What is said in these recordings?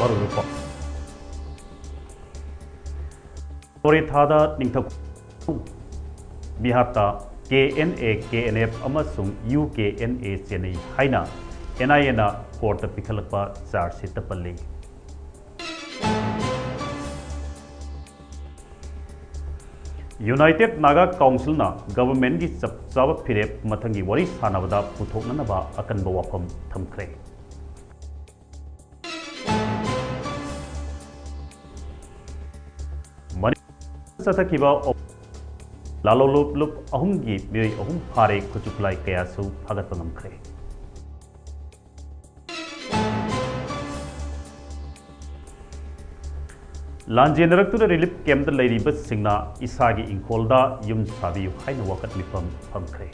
मरुप तोरे थादा निंथौ बिहारता KNA KNF अमसुंग UKNA चेन्नई हाइना NIA ना कोर्ट पिखलपा चार्जशीट पल्ली यूनाइटेड नागा काउंसिल ना गवर्नमेंट की चब फिरेप मथंगी वरी सानबदा पुथोकनबा अकनबा वाफम थमख्रे चथकिबा लालोलुप लुप अहुमगी मियोय अहुम फारे खुचुखलाई कयासु फगत नमख्रे लांजेनरक्तुना रिलीफ कैम्प लेरिबा सिंगना इसागी इंखोलदा युम साबियु हाइना वकत मिफम फमख्रे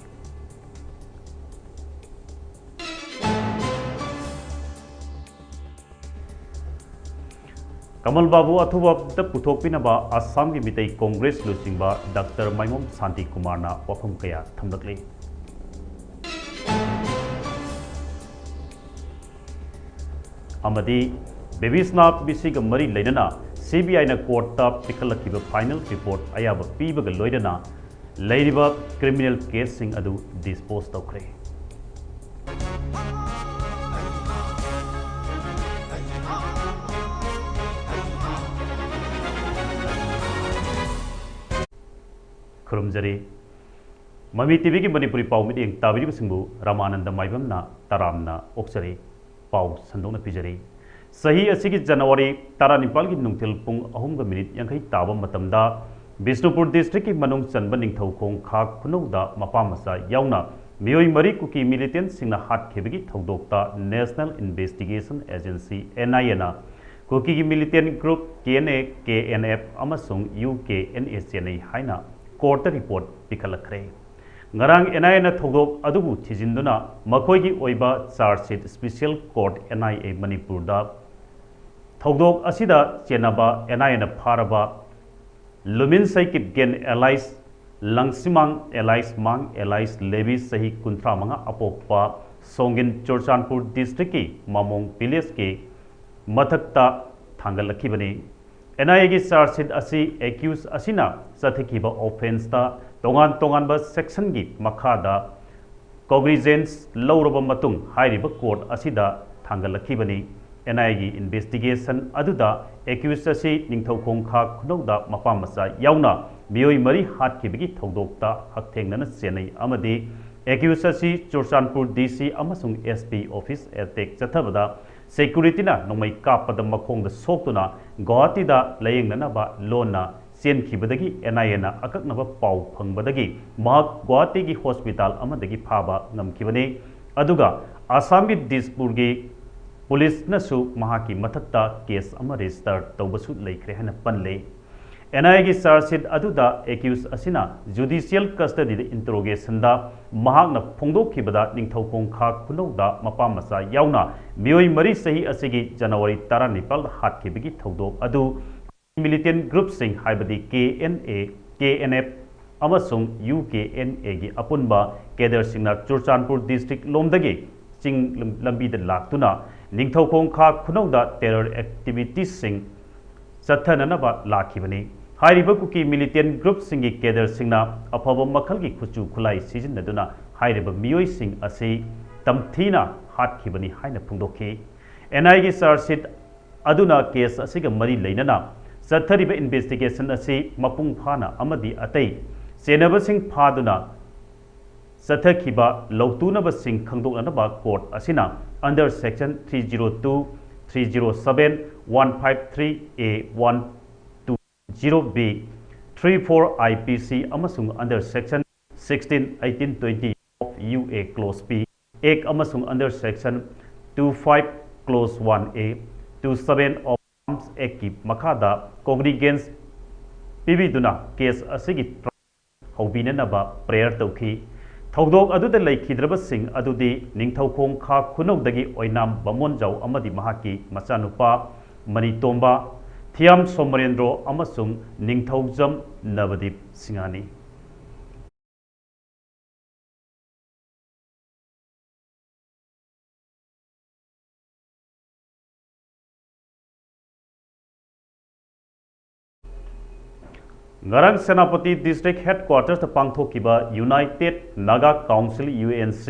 कमल बाबू अथुबद पुथोकपिनबा आसाम की मितई कांग्रेस लुचिंबा डॉक्टर माइमम शांति कुमार ना वफम कया थमलकले अमदी बेबीसना बिसिग मरी लेना CBI ना कोर्ट पिखलखिब फाइनल रिपोर्ट अयाब पीबग लोइदना लेरिबा क्रिमिनल केस सिंग अदु डिस्पोज तौखरे खुरुमजरी ममी टीवी की मणिपुरी पाव मीटिंग ताबिरिबसिंगबु रामानंद माइबमना तरामना ओक्सरी पाव संदोंना पिजरी सही असिगी जनवरी 19 की नुंथिल पुंग 3 यांखै ताबा मतमदा बिष्णुपुर डिस्ट्रिक्ट की मनुंग चनब निंगथौखोंग खा खुनौदा मपामसा यावना मियोय मरी कुकी मिलिटेंट सिंगना हाटखेबगी थौदोक्ता नेशनल इन्वेस्टिगेशन एजेंसी NIA ना कुकी की मिलिटेंट ग्रुप KNA KNF अमसुंग UKNA चेन्नई हाइना कोर्ट रिपोर्ट पिखलखरे ngarang NIA na thogdok adubu thijinduna makhoi oiba charge sheet special court NIA Manipur da thogdok asida chenaba NIA na pharaba lumin saikit gen allies langsimang allies mang allies levi sahi kunthra manga apokpa songin chorchanpur district ki mamong village ke mathakta thangalakibani NIA की chargesheet असी accused असिना चथकिबा offence ता तोंगान तोंगानबा section की मखादा cognizance लौरबा मतुंग हाइरिबा court असिदा थांगलखिबनी NIA की investigation अदुदा accused असी निंगथौखोंखा खुनौदा मपामसा यावना मियोय मरी हाटखिबगी थौदोक्ता हकथेंगनना चेन्नई अमदी एक्यूज असी चुरचानपुर DC अमसुंग SP ऑफिस एटेक चथबदा सेक्यूरिटी ना नोंमै कापद मखोंग सोक्तुना गुवाहाटीदा लयेंगनबा लोना चेनखिबदगी NIA ना अकक्नबा पाउ फंगबदगी महक गुवाहाटी की हॉस्पिटल अमदगी फाबा ngमखिबने अदुगा आसाम की दिसपुर की पुलिस नसु महाकी मथक्ता केस अमा रजिस्टर तौबसु लेख्रे हन पनले NIA की चार्जशीट अदुदा एक्यूज असिना जुडिशियल कस्टडी इंटरोगेशन दा महाकना फोंदोखिबदा निंगथौखोंखा खुनौदा मपामसा यावना मियोय मरी सही असिगी जनवरी 19 हाटखिबगी थौदोक अदु मिलिटेंट ग्रुप सिंग हाइबदी KNA KNF अमसुंग UKNA की अपुनबा केडर सिंगना चुरचानपुर डिस्ट्रिक्ट लोमदगी चिंग लंबीद लाक्तुना निंगथौखोंखा खुनौदा टेरर एक्टिविटीज सिंग चथननबा लाखिबनी हाइरिबा कुकी मिलिटेंट ग्रुप सिंगी केडर सिंगना अफब मखल की खुचु खुलाई सिजनदुना हाइरिबा मियोय सिंग असि तमथीना हाटखिबनी हाइना फुंदोखि NIA की चार्जशीट अदुना केस असिगा मरी लेनना चथरिबा इन्वेस्टिगेशन असि मपुंग फाना अमदी अतै चेनबसिंग फादुना चथखिबा लौतुनबसिंग खंगदोकनबा कोर्ट असिना under section 302 307 153A 120B 34 IPC अमसुंग under section 16 18 20 of UA clause P एक अमसुंग under section 25 clause 1A 27 of Arms Act की मखादा कोग्निजेंस पिबिदुना केस असिगी हौबिननबा प्रेयर तौखी थौदोक अदुदा लेखिद्रबसिंग अदुदी निंगथौखोंखा खुनौदगी ओइनाम बमोनजाउ अमदी महाकी मचानुपा मनितोंबा थियाम सोमरेंद्रो अमसुंग निंगथौजम नवदीप सिंगानी। ngarang Senapati District Headquarters ta pangthokiba United Naga Council UNC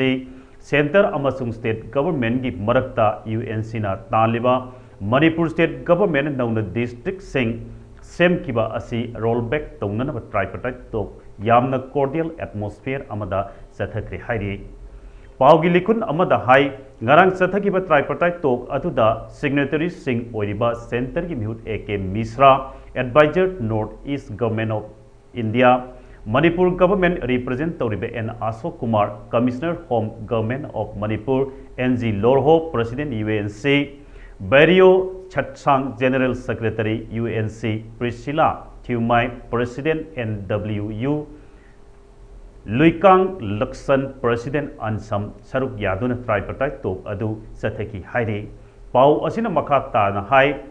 Center amasung State Government gi marakta UNC na taliba Manipur State Government nauna district sing semkiba asi rollback tongnana tripartite tok yamna cordial atmosphere amada sathakri hairi Paugi likun amada hai ngarang sathaki ba tripartite tok atuda signatory sing oiriba center gi mihut AK Misra advisor North East Government of India Manipur government represent toribe N Ashok Kumar Commissioner Home Government of Manipur NG Lorho President UNC Barrio Chatsang General Secretary UNC Priscilla Thumai President NWU Luikang Laksan President Ansam Saruk Yaduna Tripartite Tok Adu Sathaki Hairi Pau Asina Makata na Hai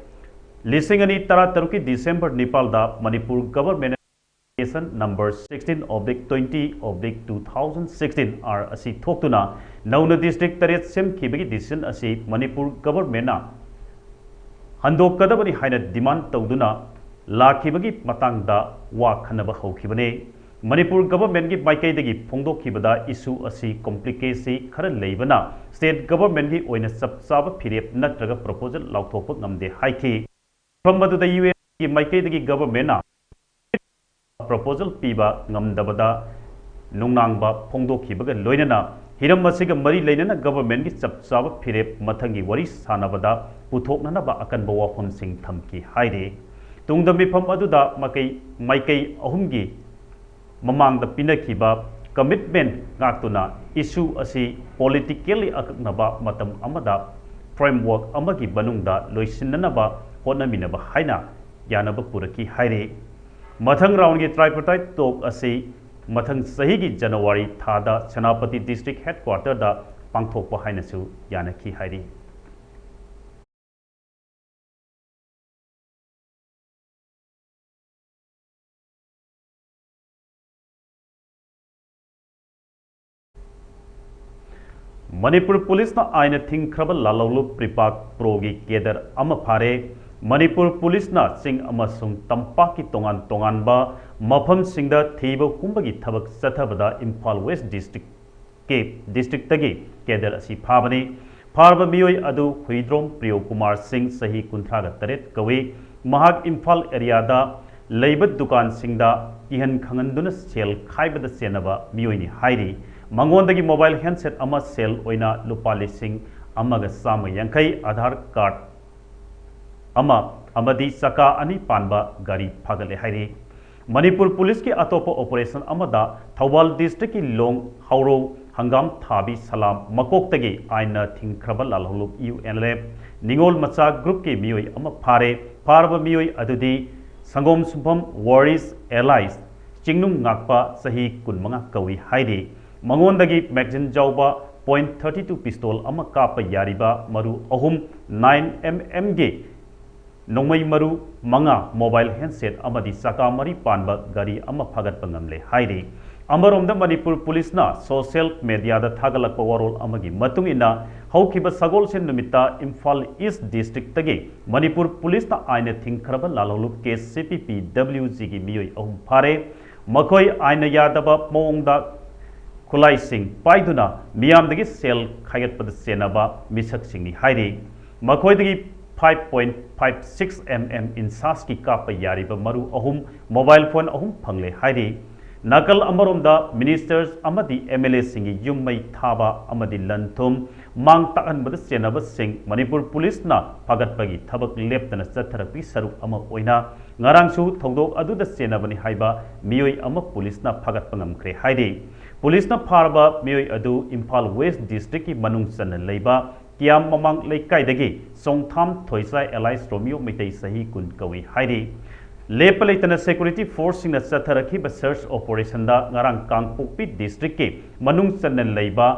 Lisingani Tara Taruki December Nepalda Manipur Government Number 16/20/2016 are asi thoktuna nauna district taret sem khibagi decision asi Manipur government na handok kadabani haina demand tawduna lakhibagi matangda wa khanaba hokibane Manipur government gi maikai dagi phongdokhibada issue asi complicacy khara leibana state government gi oina sabsaba phirep natraga proposal lauthokpa ngamde haiki from the UN gi maikai dagi government na proposal piba ngamdabada nungnangba phongdokhibaga loinana hiram masiga mari leinana government gi chapchaba phirep mathangi wari sanabada puthoknanaba akanba wafam sing thamki haire tungdami pham aduda maikai ahumgi mamangda pinakhiba commitment ngaktuna issue asi politically aknaba matam amada framework amagi banungda loisinanaba honaminaba haina yanaba puraki haire Mathang round ki tripartite talk asi mathang sahi ki January thada Senapati District Headquarters da pangthokpa haina su yanaki hairi Manipur Police na aina thingkraba lalawlu pripak progi kedar ama phare Manipur Police na sing amasung tampaki tongan ba mafam singda thiba kumbagi thabak sathabada Imphal West District tagi kedar asi phabani pharba miyoi adu Huidrom Priyo Kumar Singh sahi kunthraga taret kawi mahak Imphal area da leibat dukan singda ihan khanganduna sel khaibada senaba miyoi ni hairi mangondagi mobile handset ama sel oina lupali sing amaga sama yankai Aadhaar card ama amadi saka ani panba gari phagale hairi Manipur Police ki atopa operation amada Thawal District ki long hauro hangam thabi salam makok tagi aina thingkraba lalhulu UNLF ningol macha group ki miyoi ama phare pharba miyoi adudi sangom sumpam Warriors Allies chingnum ngakpa sahi kunmanga kawi hairi mangondagi magazine jawba .32 pistol ama kapa yariba maru ahum 9mm ge Nongmai maru manga mobile handset amadi saka mari panba gari ama phagat pangamle hairi amarom Manipur Police na social media da thagalakpa warol amagi matung ina haukiba sagol sen numita Imphal East District tagi Manipur Police na aina thingkraba lalolu case CPP WG gi miyoi ahum phare makoi aina yadaba mongda khulai sing paiduna miyamdagi sel khagatpada senaba misak singni hairi makoi dagi 5.56 mm insas ki kapa yariba maru ahum mobile phone ahum phangle hairi nakal amaromda ministers amadi MLA singi yummai thaba amadi lanthum mang takanbada senaba sing Manipur Police na phagatpagi thabak leptana chatharapi saruk ama oina ngarangsu thongdok aduda senabani haiba miyoi ama police na phagatpa ngamkhre hairi police na pharba miyoi adu Imphal West District ki manung chana leiba Kiam mamang leikai dagi songtham thoisai allies Romeo mitai sahi kun kawi hairi lepalaitana security force sing na chatharaki ba search operation da ngarang Kangpokpi district ke manung channa leiba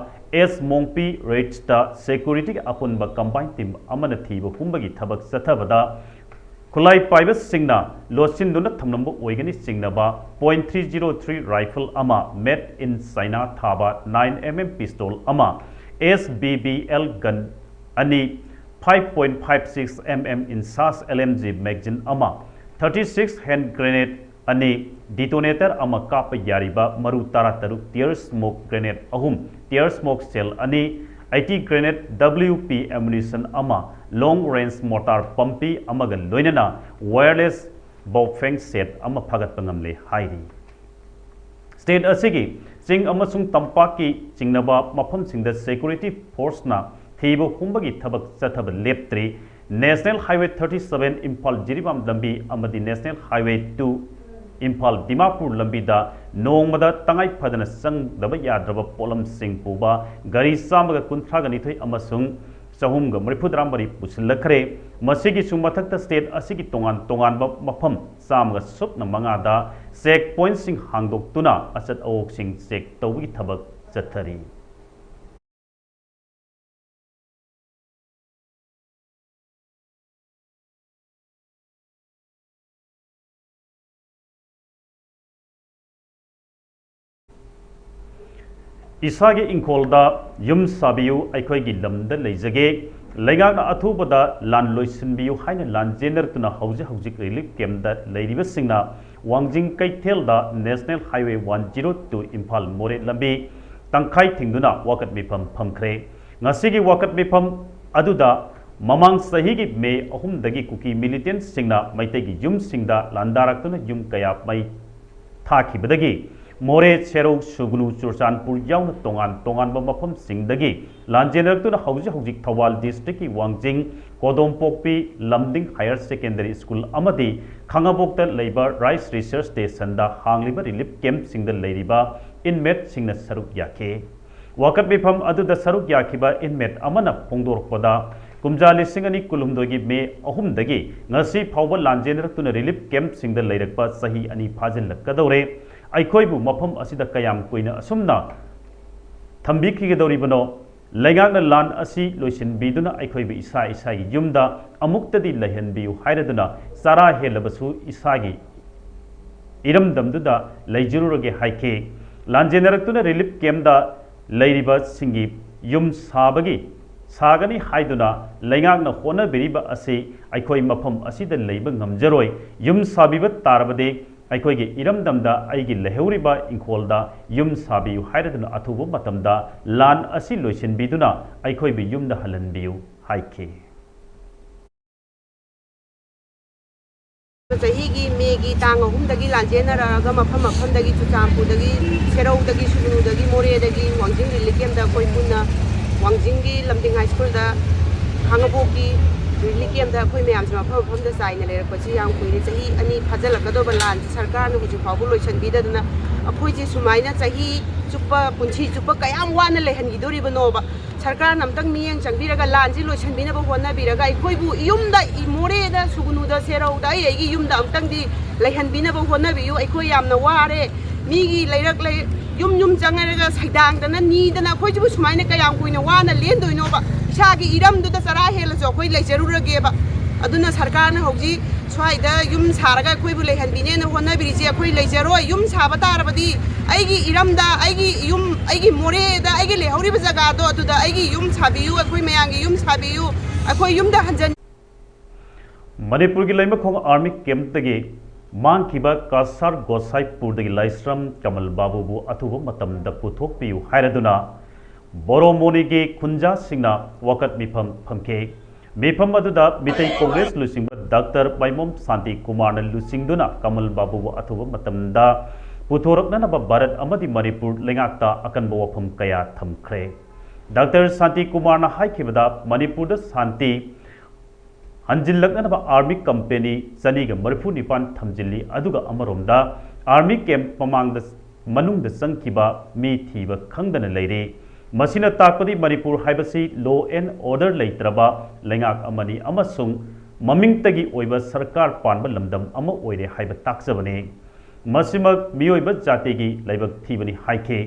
S Mongpi rates da security apunba combined team amana thiba humbagi thabak chathabada khulai paiba singna losinduna thamnamba oigani singnaba .303 rifle ama made in China thaba 9mm pistol ama SBBL gun ani 5.56 mm in SAS LMG magazine ama 36 hand grenade अनि detonator अमा काप यारिबा मरु तारा तरुक tear smoke grenade अहुम tear smoke shell अनि 80 grenade WP ammunition अमा लॉन्ग रेंज मोटार पंपी अमगा लोइनना वायरलेस बॉफेंग सेट अमा फगत पंगमले हाइरी स्टेट असिगी चिंग अमसुंग तंपाकी चिंगनबा मफम सिंगदा सिक्योरिटी फोर्स ना थीबो हुंबगी थबक चथब लेप्त्री नेशनल हाईवे 37 इम्फाल जिरीबाम लंबी अमदी नेशनल हाईवे 2 इम्फाल दिमापुर लंबी दा नोंगमदा तंगाई फदना संगदब याद्रब पोलम सिंह पुबा गरी सामगा कुंथ्रागा निथोय अमसुंग चहुमगा मरिफुद्रामबरी पुसिलखरे मसिगी सुमथक्ता स्टेट असिगी तोंगान तोंगान मफम सामगा सुपना मंगादा चेक पॉइंट सिंह हांगदोक्तुना अचत अवोक सिंह चेक तौबगी थबक चथरी इसागे इंखोलदा युम साबियु अखोयगी लमदा लेजगे लेगागना अथुबदा लान लोइसिनबियु हाइना लान जेनरतुना हौजे हौजिक रिलीफ कैम्पदा लेरिबसिंगना वांजिंग कैथेलदा नेशनल हाईवे 102 इम्फाल मोरे लंबी तंखाई थिंगदुना वाकत मिफम फमख्रे ngasiगी वाकत मिफम अदुदा ममांग सहीगी मे अहुमदगी कुकी मिलिटेंट सिंगना मैतेगी युम सिंगदा लांदारक्तुना युम कया मै थाखिबदगी मोरे सेरो सुगुनु चुरचानपुर याउन तोंगान तोंगान मफम सिंगदगी लांजेनरक्तुना हौजी हौजिक थवाल डिस्ट्रिक्ट की Wangjing Kodompokpi Lamding higher secondary school अमदी खांगाबोक्ता लेबर राइस रिसर्च स्टेशन दा हांगलिबा रिलीफ कैंप सिंगदा लेरिबा इनमेट सिंगना सरुक याखे वाकत मिफम अदुदा सरुक याखिबा इनमेट अमना फोंदोरपदा कुमजा लिसिंग अनि कुलुमदोगी मे अहुमदगी ngasi फावबा लांजेनरक्तुना रिलीफ कैंप सिंगदा लेरकपा सही अनि फाजिलकदौरे अखोइबु मफम असिदा कयाम कुइना असुमना थंबिखिगदौरिबनो लेगागना लान असि लोइसिनबिदुना अखोइबु इसा इसागी युमदा अमुक्तदी लहनबियु हाइरदुना सारा हेलबसु इसागी इरमदमदुदा लैजरुरगे हाइखे लांजेनरक्तुना रिलीफ कैम्पदा लैरिबा सिंगी युम साबगी सागनी हाइदुना लेगागना होनबिरिबा असि अखोइ मफम असिदा लैबा ngamjaroi युम साबिबा तारबदे अखोइगे इरमदमदा आइगी लेहौरिबा इंखोलदा युम साबियु हाइरदुना अथुबो मतमदा लान असि लोइसिनबिदुना अखोइबे युमदा हलनबियु हाइखे चहीगी मेगी तांग अहुमदगी लांजेनरगा मफम मफमदगी चुचामपुरदगी सेरौदगी सुगुनुदगी मोरेदगी वांजिंग रिलीफ कैम्पदा कोइ पुन्ना वांजिंगी लमदिंग हाई स्कूलदा खांगबोकी रिलीफ कैम्पदा अखोइ मयाम से मफम मफमदा चाइना लेरकपछि याम कुइरे चही अनि फाजलकदोबा लान सरकारना हुजि फावबो लोइसनबिददुना अखोइजे सुमाइना चही चुप्पा पुंछि चुप्पा कयाम वाना लेहनगिदोरिबनोबा सरकार नमतंग मियेंग चंगबिरगा लानजि लोइसनबिनबा होनाबिरगा अखोइबु युमदा मोरेदा सुगुनुदा सेरौदा आइगी युमदा अमतंगदि लेहनबिनबा होनाबियु अखोइ यामना वारे मीगी लेरक ले युम युम चंगरगा सैदांगदना नीदना अखोइजबु सुमाइना कयाम कुइना वाना लेंदोइनोबा इसागी इरमदुदा चरा हेलजो अखोइ लेजरुरगेबा अदुना सरकारना हौजी स्वाइदा युम सारगा अखोइबु लेहनबिनेना होनाबिरिजे अखोइ लेजरोय युम साबा तारबदी आइगी इरमदा आइगी युम आइगी मोरेदा आइगी लेहौरिबा जगादो अदुदा आइगी युम साबियु अखोइ मयांगी युम साबियु अखोइ युमदा हंजन मणिपुर की लैमखोंग आर्मी कैंप तगी मांगखिबा कासार गोसाईपुरदगी लाइस्रम कमल बाबूबु अथुबो मतमदा पुथोकपियु हाइरदुना बोरोमोनीगी खुंजा सिंगना वकत मिफम फमखे मिफम अदुदा मितै कांग्रेस लुसिंग डॉक्टर माइबम शांति कुमार लुसिंगदुना कमल बाबूबु अथुबो मतमदा पुथोरकनबा भारत अमदी मणिपुर लेंगाक्ता अकनबो वफम कया थमख्रे डॉक्टर शांति कुमार हाइखिबदा मणिपुर शांति हंजिल्लकनबा आर्मी कंपनी चनीगा मरफु निपान थमजिल्ली अदुगा अमरोमदा आर्मी कैंप मनुंगदा संखिबा मी थीबा खंगदना लेरे मसिना ताकपदी मणिपुर हाइबसी लॉ एंड ऑर्डर लेत्रबा लेंगाक अमनी अमसुंग ममिंगतगी ओइबा सरकार पानबा लमदम अमा ओइरे हाइबा ताकजबने मसिमक मियोइबा जातिगी लाइबक थीबनी हाइखे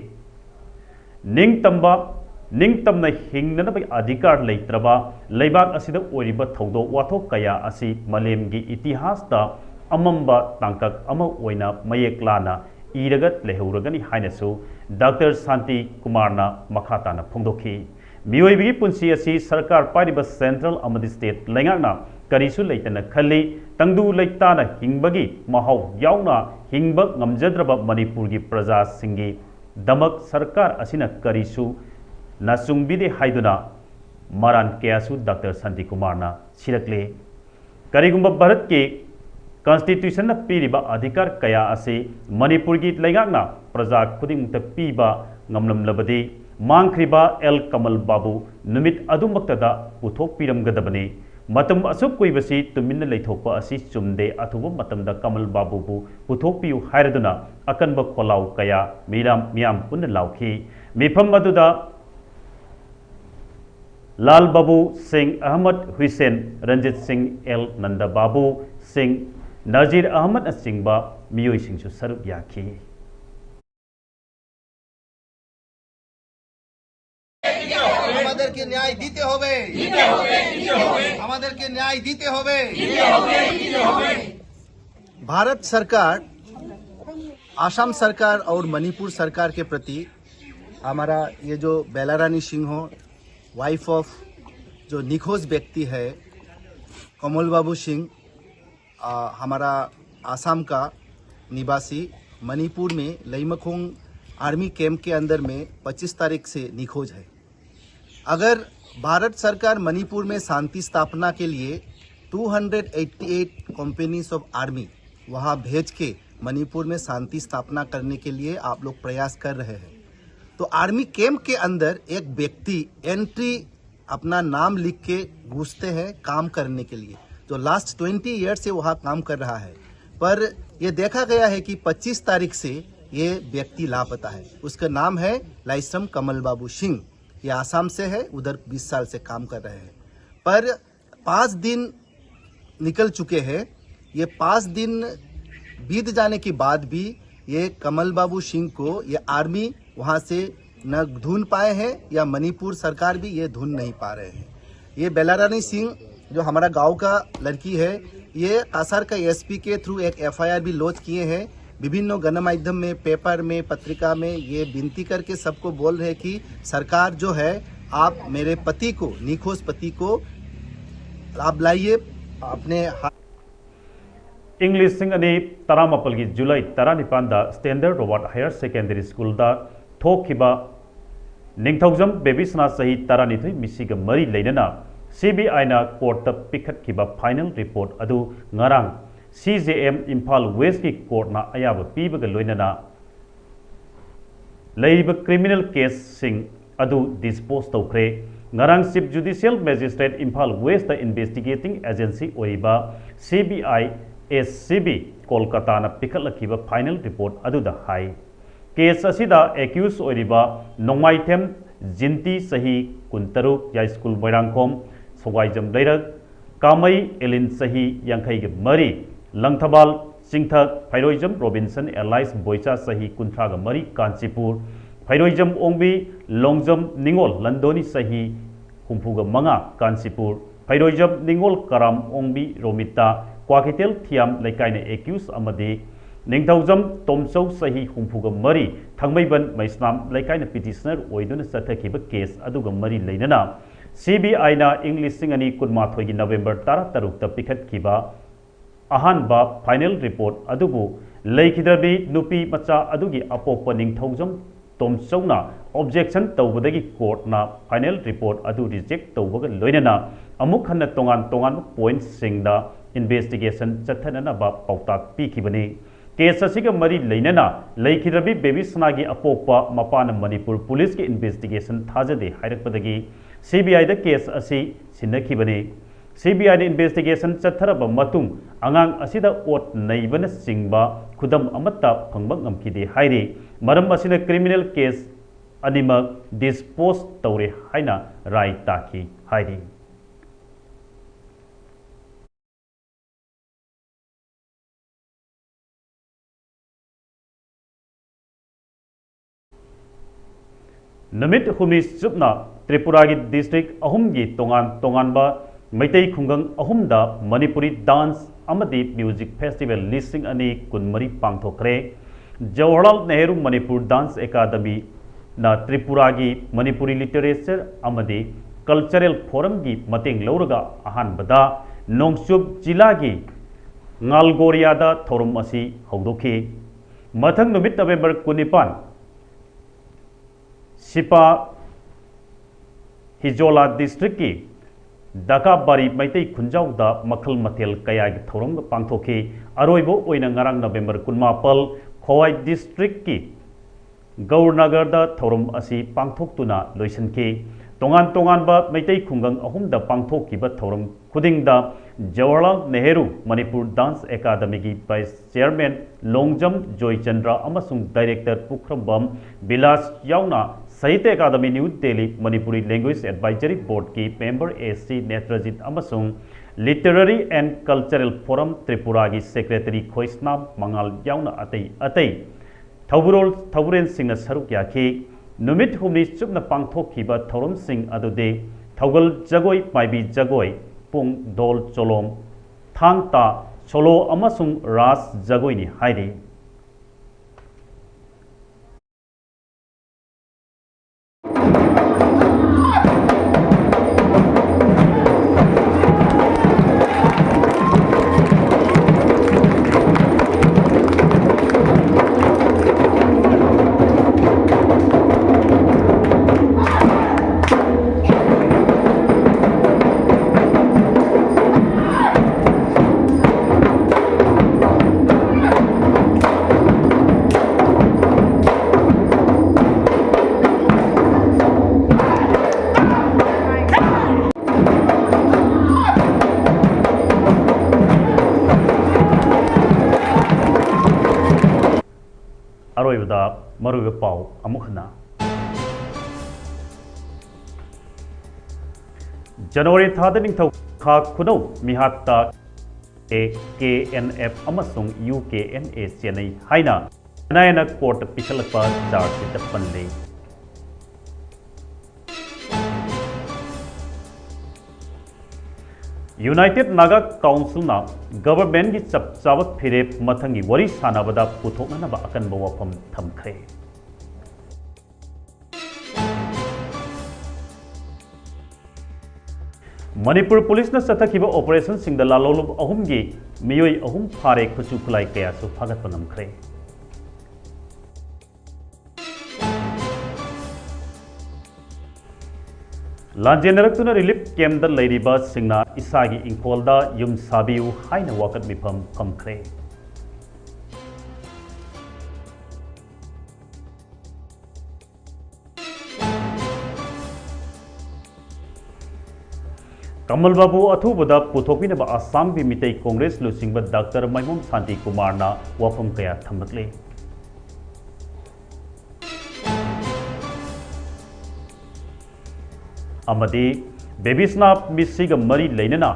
निंगतमना हिंगनबा अधिकार लेत्रबा लेबाक असिदा ओइरिबा थौदो वाथो कया असि मलेमगी इतिहासता अमंबा तांकक अमा ओइना मयेक्लाना इरगत लेहौरगनी हाइनसु डॉक्टर शांति कुमारना मखाताना फोंदोखी मियोइबगी पुंसी असि सरकार पाइरिबा सेंट्रल अमदी स्टेट लेंगाकना करिसु लेतना खल्ली तंगदु लेताना हिंगबगी महौ याउना हिंगबा ngamjadraba Manipur gi praja singi damak sarkar asina karisu nasungbide haiduna maran kayasu Dr. Santi Kumar na sirakle karigumba Bharat ke Constitution na piriba adhikar kaya ase Manipur gi laigakna praja khudingta piba ngamlam labadi mangkhriba El Kamal Babu numit adumaktada puthok piramgadabani matam asuk kuibasi tuminna leithokpa asi chumde athuba matamda Kamal Babu bu puthok piu hairaduna akanba kholau kaya miyam punna lauki mifam maduda Lal Babu Singh Ahmad Hussain Ranjit Singh El Nanda Babu Singh Nazir Ahmad Asingba Miyoi Singsu Saruk Yaki আমাদের কে ন্যায় দিতে হবে আমাদের কে ন্যায় দিতে হবে भारत सरकार आसाम सरकार और मणिपुर सरकार के प्रति हमारा ये जो बेलारानी सिंह हो वाइफ ऑफ जो निखोज व्यक्ति है कमल बाबू सिंह हमारा आसाम का निवासी मणिपुर में लईमखोंग आर्मी कैंप के अंदर में 25 तारीख से निखोज है। अगर भारत सरकार मणिपुर में शांति स्थापना के लिए 288 कंपनीज ऑफ आर्मी वहां भेज के मणिपुर में शांति स्थापना करने के लिए आप लोग प्रयास कर रहे हैं, तो आर्मी कैंप के अंदर एक व्यक्ति एंट्री अपना नाम लिख के घुसते हैं काम करने के लिए, जो लास्ट 20 ईयर्स से वहाँ काम कर रहा है। पर यह देखा गया है कि 25 तारीख से ये व्यक्ति लापता है। उसका नाम है लाइसम कमल बाबू सिंह, ये आसाम से है, उधर 20 साल से काम कर रहे हैं। पर 5 दिन निकल चुके हैं, ये 5 दिन बीत जाने के बाद भी ये कमल बाबू सिंह को ये आर्मी वहाँ से न ढूंढ पाए हैं या मणिपुर सरकार भी ये ढूंढ नहीं पा रहे हैं। ये बेलारानी सिंह जो हमारा गांव का लड़की है, ये कासार का एसपी के थ्रू एक एफआईआर भी लॉन्च किए हैं। विभिन्न गणमाध्यम में, पेपर में, पत्रिका में ये विनती करके सबको बोल रहे कि सरकार जो है आप मेरे पति को, निखोज पति को आप लाइए अपने इंग्लिश सिंह अनि तरामपल की जुलाई 19 standard Robert higher secondary school दा थोखिबा निंगथौजम बेबीसना सही 12 मिसिग मरी लेनना CBI ना कोर्ट पिखटखिबा फाइनल रिपोर्ट अदु ngarang CJM इम्फाल वेस्ट की कोर्ट ना अयाब पीबग लोइनना लेइब क्रिमिनल केस सिंग अदु डिस्पोज तौख्रे ngarang chief judicial magistrate Imphal west the investigating agency ओइबा CBI SCB कोलकाता ना पिखटलखिबा फाइनल रिपोर्ट अदु द हाई केस असिदा एक्यूज ओइरिबा नोंमाइथेम जिंती सही 13 या स्कूल बैरांगखोम सवाइजम लैरक कामई एलिन सही 53 लंगथबाल सिंथक फैरोइजम रोबिन्सन एलाइस बोइचा सही 53 कांचीपुर फैरोइजम ओंबी लोंगजम निंगोल लंदोनी सही 35 कांचीपुर फैरोइजम निंगोल कराम ओंबी रोमिता क्वाकितेल थियाम लेकाइने एक्यूज अमदी निंगथौजम तोमचौ सही 34 थंगमैबन मैस्नाम लेकाइने पिटिशनर ओइदुन चथखिबा केस अदुगा मरी लेनना CBI ना इंग्लिश सिंह अनि कुनमाथोगी नवेंबर 13 ता पिखटखिबा अहानबा फाइनल रिपोर्ट अदुबु लेखिदबी नुपी मचा अदुगी अपोप निंगथौजम तोमचौना ऑब्जेक्शन तौबदगी कोर्ट ना फाइनल रिपोर्ट अदु रिजेक्ट तौबगा लोइनना अमुक हन्ना तोंगान पॉइंट सिंगदा इन्वेस्टिगेशन चथननबा पाउताक पीखिबनी केस असिगा मरी लेनना लेखिदबी बेबीसनागी अपोप मपान मणिपुर पुलिस की इन्वेस्टिगेशन थाजदे हाइरकपदगी CBI दा केस असी सिन्नखिबनी CBI ने इन्वेस्टिगेशन चथरब मतुंग अंगांग असिदा ओट नैबन सिंगबा खुदम अमत्ता फंगबंग ngamkhide हाइरे मरम असिना क्रिमिनल केस अनिमक डिस्पोज तौरे हाइना राय ताकी हाइरे नमित हुमनी सुपना त्रिपुरा की डिस्ट्रिक्ट अहुम की तोंगान मैतई खुंगंग अहुमदा मणिपुरी डांस अमदी म्यूजिक फेस्टिवल लिसिंग अनि कुनमरी पांगथोखरे जवाहरलाल नेहरू मणिपुर डांस एकाडमी ना त्रिपुरा की मणिपुरी लिटरेचर अमदी कल्चरल फोरम की मतेंग लौरगा अहानबदा नोंगचुब जिला की ngalgoriada thorum asi haudoki मथंग नुमित नवेंबर 19 सिपा हिजोला डिस्ट्रिक्ट की दकाबारी मैतई खुंजाउदा मखल मथेल कया की थौरम पांथोखी अरोइबो ओइना ngarang नवेंबर 19 खोवाई डिस्ट्रिक्ट की गौरनगर दा थौरम असी पांथोक्तुना लोइसनखी तोंगान तोंगानबा मैतई खुंगंग अहुमदा पांथोखिबा थौरम खुदिंगदा जवाहरलाल नेहरू मणिपुर डांस एकाडमी की वाइस चेयरमैन लोंगजम जॉयचंद्र अमसुंग डायरेक्टर पुखरबम बिलास याउना Sahitya Akademi New Delhi Manipuri language advisory board की मेंबर एसी नेत्रजित अमसुंग literary and cultural forum Tripura की सेक्रेटरी खोइस्नाम मंगाल याउना अतई थौबुरेन सिंह सरुक याखी नुमित हुमनी चुपना पांथोखिबा थौरम सिंह अदुदे थौगल जगोई माइबी जगोई पुंग दोल चोलोम थांगता चोलो अमसुंग रास जगोईनी हाइरी अरोइबदा मरुब पाउ अमुखना जनवरी थादा निंगथौ खा खुनौ मिहात्ता KNF अमसुंग UKNA चेन्नई हाइना नायना कोर्ट पिछलपा चार्ज पनले यूनाइटेड नागा काउंसिल ना गवर्नमेंट की चप चावत फिरेप मथंगी वरी सानाबदा पुथोकनबा अकनब वफम थमखरे मणिपुर पुलिस ने चथखिबा ऑपरेशन सिंह लालोलब अहुम की मियोई अहुम फारे खुचु खुलाई कयासु फागत नमखरे लांजेनरक्तुना रिलीफ कैम्प दा लैरिबा सिंगना इसागी इंखोलदा युम साबियु हाइना वाकत मिफम फमखरे कमल बाबू अथुबदा पुथोकपिनबा आसाम की मितई कांग्रेस लुसिंगबा डॉक्टर माइमोम शांति कुमार ना वफम कया थमकले अमदी बेबीसना मिसिग मरी लेनना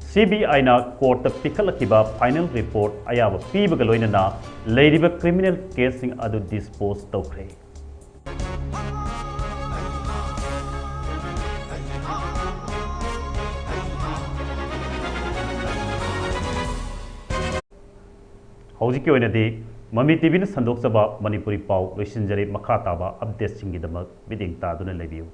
CBI ना कोर्ट पिखलखिबा फाइनल रिपोर्ट अयाब पीबग लोइनना लेरिबा क्रिमिनल केसिंग अदु डिस्पोज तौखरे हौजिकी ओइनदी ममी टीवी ने संदोक्सबा मणिपुरी पाउ लोइसिनजरे मखा ताबा अपडेट सिंगिदमक बिदिंग तादुना लेबियु